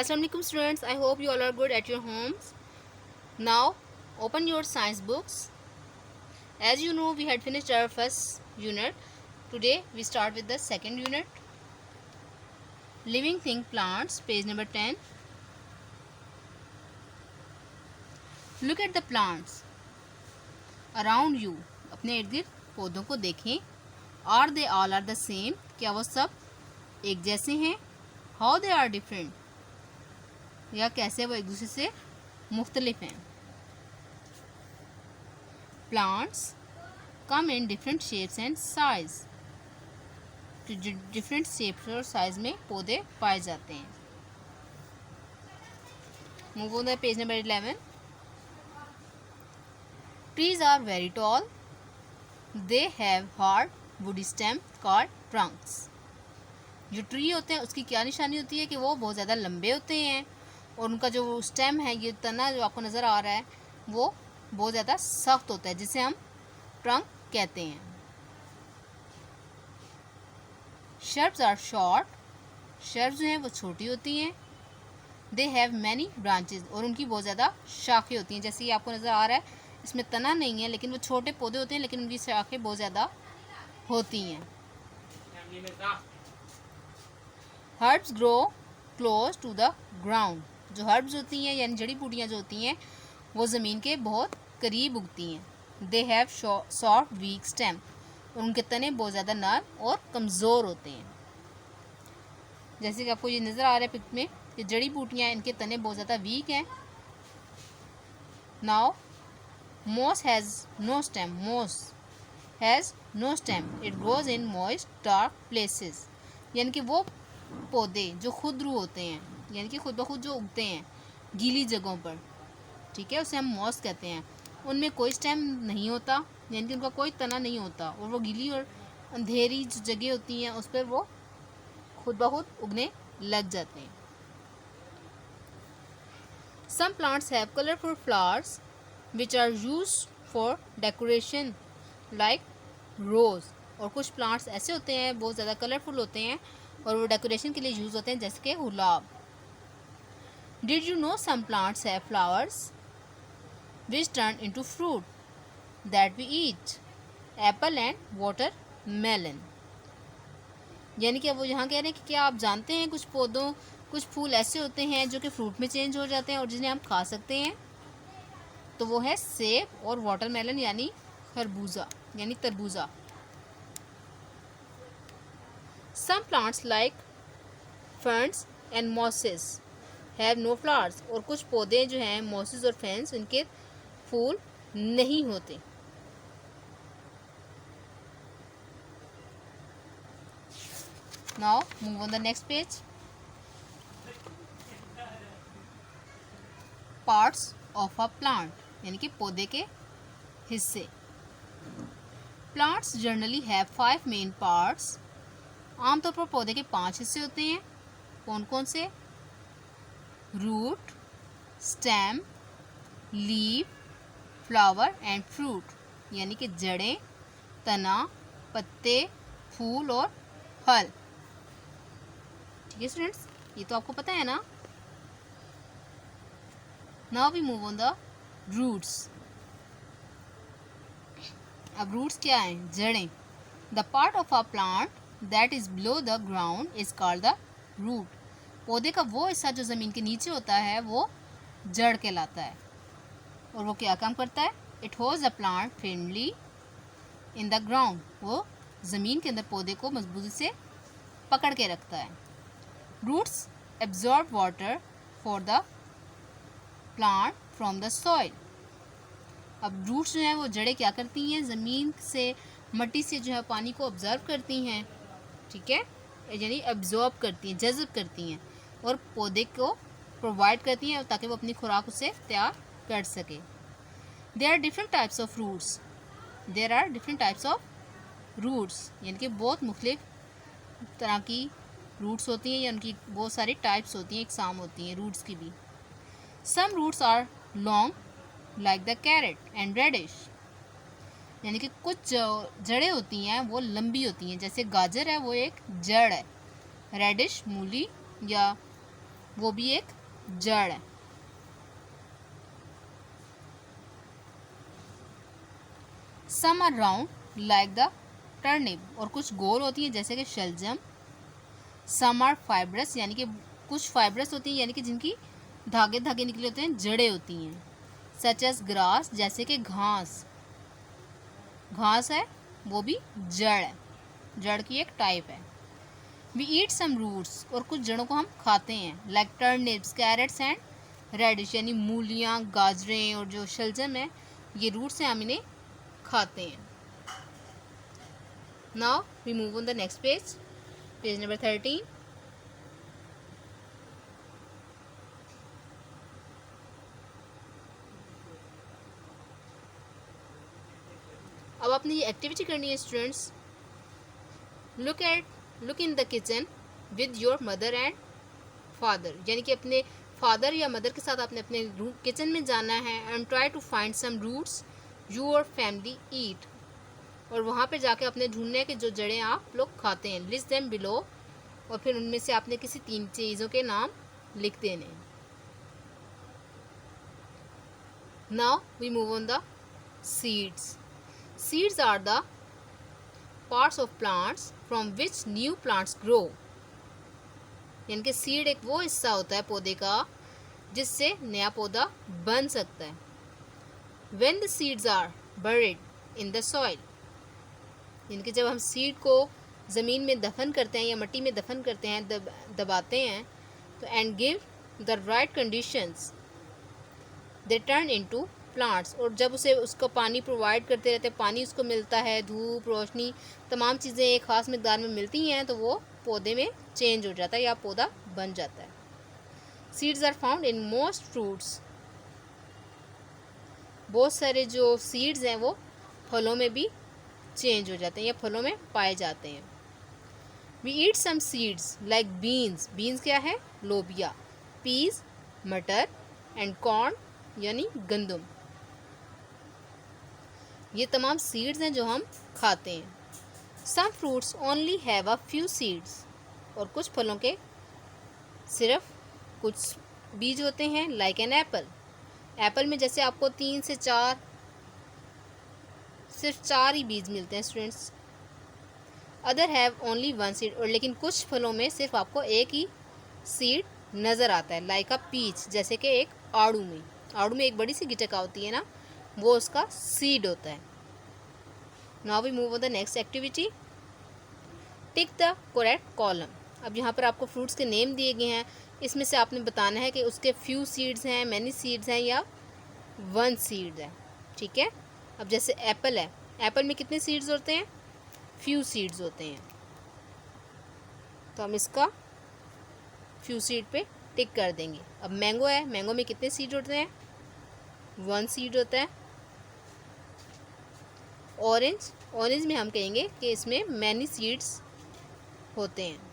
Assalamualaikum students, I hope you all are good at your homes. Now open your science books. As you know, we had finished our first unit. Today we start with the second unit. Living thing plants, page number 10. Look at the plants around you. अपने इर्द गिर्द पौधों को देखें. Are they all are the same? क्या वो सब एक जैसे हैं? How they are different? या कैसे वो एक दूसरे से मुख्तलिफ हैं. Plants come in different shapes and size. Different shapes और साइज में पौधे पाए जाते हैं. Move on the page number 11. Trees are very tall. They have hard woody stem called trunks. जो ट्री होते हैं उसकी क्या निशानी होती है कि वो बहुत ज़्यादा लंबे होते हैं और उनका जो स्टेम है, ये तना जो आपको नज़र आ रहा है, वो बहुत ज़्यादा सख्त होता है, जिसे हम ट्रंक कहते हैं. Shrubs are short. Shrubs जो हैं वो छोटी होती हैं. They have many branches. और उनकी बहुत ज़्यादा शाखें होती हैं. जैसे ये आपको नज़र आ रहा है, इसमें तना नहीं है, लेकिन वो छोटे पौधे होते हैं, लेकिन उनकी शाखें बहुत ज़्यादा होती हैं. Herbs grow close to the ground. जो herbs होती हैं यानी जड़ी बूटियाँ जो होती हैं वो ज़मीन के बहुत करीब उगती हैं. They have soft weak stem. और उनके तने बहुत ज़्यादा नर्म और कमज़ोर होते हैं. जैसे कि आपको ये नज़र आ रहा है पिक में कि जड़ी बूटियाँ, इनके तने बहुत ज़्यादा वीक हैं. Now moss has no stem. Moss has no stem. It grows in moist dark places. यानी कि वो पौधे जो खुदरू होते हैं, यानी कि खुद ब खुद जो उगते हैं गीली जगहों पर, ठीक है, उसे हम मॉस कहते हैं. उनमें कोई स्टेम नहीं होता, यानी कि उनका कोई तना नहीं होता, और वो गीली और अंधेरी जो जगह होती हैं उस पर वो खुद ब खुद उगने लग जाते हैं. Some plants have colorful flowers which are used for decoration like rose. और कुछ प्लांट्स ऐसे होते हैं बहुत ज़्यादा कलरफुल होते हैं और वो डेकोरेशन के लिए यूज़ होते हैं, जैसे कि गुलाब. Did you know some plants have flowers which turn into fruit that we eat? Apple and watermelon. यानी कि अब वो यहाँ कह रहे हैं कि क्या आप जानते हैं कुछ फूल ऐसे होते हैं जो कि फ्रूट में चेंज हो जाते हैं और जिन्हें हम खा सकते हैं. तो वो है सेब और वाटरमेलन यानी खरबूजा यानी तरबूजा. Some plants like ferns and mosses have no flowers. और कुछ पौधे जो हैं mosses और ferns, इनके फूल नहीं होते. Now move on the next page. Parts of a plant यानी कि पौधे के हिस्से. Plants generally have 5 main parts. आमतौर पर पौधे के 5 हिस्से होते हैं. कौन कौन से? Root, stem, leaf, flower and fruit. यानी कि जड़ें, तना, पत्ते, फूल और फल. ठीक है स्टूडेंट्स, ये तो आपको पता है ना. Now we move on the roots. अब रूट्स क्या हैं? जड़ें. The part of a plant that is below the ground is called the root. पौधे का वो हिस्सा जो ज़मीन के नीचे होता है वो जड़ कहलाता है. और वो क्या काम करता है? It holds the plant firmly in the ground. वो ज़मीन के अंदर पौधे को मजबूती से पकड़ के रखता है. Roots absorb water for the plant from the soil. अब रूट्स जो हैं वो जड़ें क्या करती हैं? ज़मीन से, मिट्टी से जो है पानी को ऑब्जर्व करती हैं, ठीक है, यानी एब्जॉर्ब करती हैं, जज़ब करती हैं और पौधे को प्रोवाइड करती हैं ताकि वो अपनी खुराक उसे तैयार कर सके. There are different types of roots. There are different types of roots यानी कि बहुत मुख्तलिफ तरह की रूट्स होती हैं या उनकी बहुत सारी टाइप्स होती हैं, इकसाम होती हैं रूट्स की भी. Some roots are long like the carrot and radish. यानी कि कुछ जड़ें होती हैं वो लंबी होती हैं, जैसे गाजर है वो एक जड़ है. रेडिश मूली या वो भी एक जड़ है। Some are round like the turnip, और कुछ गोल होती हैं जैसे कि शलजम। सम आर फाइब्रस, यानी कि कुछ फाइब्रस होती हैं यानी कि जिनकी धागे धागे निकले होते हैं, जड़ें होती हैं। सच एज ग्रास, जैसे कि घास, घास है वो भी जड़ है, जड़ की एक टाइप है। वी ईट सम रूट्स, और कुछ जड़ों को हम खाते हैं, like turnips, carrots and radish, यानी मूलियाँ, गाजरें और जो शलजम है ये रूट्स हैं, हम इन्हें खाते हैं। Now we move on the next page, page number 13। अब आपने ये एक्टिविटी करनी है students. Look in the kitchen with your mother and father, यानी कि अपने फादर या मदर के साथ आपने अपने किचन में जाना है। And try to find some roots your family eat, और वहाँ पे जाके अपने ढूंढने हैं कि जो जड़ें आप लोग खाते हैं। लिस्ट देम बिलो, और फिर उनमें से आपने किसी 3 चीज़ों के नाम लिख देने। Now we move on the seeds. Seeds are the parts of plants from which new plants grow, यानी कि सीड एक वो हिस्सा होता है पौधे का जिससे नया पौधा बन सकता है। When the seeds are buried in the soil, यानी कि जब हम सीड को ज़मीन में दफन करते हैं या मिट्टी में दफन करते हैं, दबाते हैं, तो and give the right conditions they turn into plants, और जब उसे उसको पानी प्रोवाइड करते रहते हैं, पानी उसको मिलता है, धूप, रोशनी, तमाम चीज़ें एक ख़ास मिकदार में मिलती हैं, तो वो पौधे में चेंज हो जाता है या पौधा बन जाता है। Seeds are found in most fruits, बहुत सारे जो सीड्स हैं वो फलों में भी चेंज हो जाते हैं या फलों में पाए जाते हैं। We eat some seeds like beans, beans क्या है, लोबिया, पीज, मटर, एंड कॉर्न यानी गंदम। ये तमाम सीड्स हैं जो हम खाते हैं। Some fruits only have a few seeds, और कुछ फलों के सिर्फ कुछ बीज होते हैं, लाइक एन एप्पल। एप्पल में जैसे आपको 3 से 4, सिर्फ 4 ही बीज मिलते हैं students. Other have only 1 seed, और लेकिन कुछ फलों में सिर्फ आपको एक ही सीड नज़र आता है, लाइक अ पीच, जैसे कि एक आड़ू में एक बड़ी सी गिटका होती है ना, वो उसका सीड होता है। Now we move on the next activity, tick the correct column. अब यहाँ पर आपको फ्रूट्स के नेम दिए गए हैं, इसमें से आपने बताना है कि उसके फ्यू सीड्स हैं, मैनी सीड्स हैं या 1 सीड है, ठीक है। अब जैसे एप्पल है, एप्पल में कितने सीड्स होते हैं, फ्यू सीड्स होते हैं, तो हम इसका फ्यू सीड पे टिक कर देंगे। अब मैंगो है, मैंगो में कितने सीड होते हैं, 1 सीड होता है। ऑरेंज में हम कहेंगे कि इसमें मैनी सीड्स होते हैं।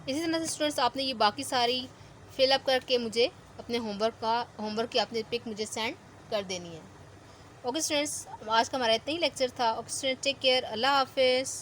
इसी तरह से स्टूडेंट्स आपने ये बाकी सारी फिलअप करके मुझे अपने होमवर्क की आपने पिक मुझे सेंड कर देनी है। ओके स्टूडेंट्स, आज का हमारा इतना ही लेक्चर था। ओके स्टूडेंट्स, टेक केयर, अल्लाह हाफिज़।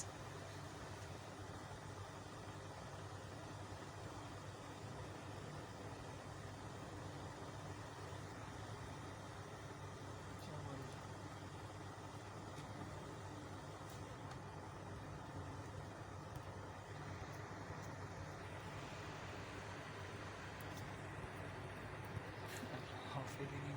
Half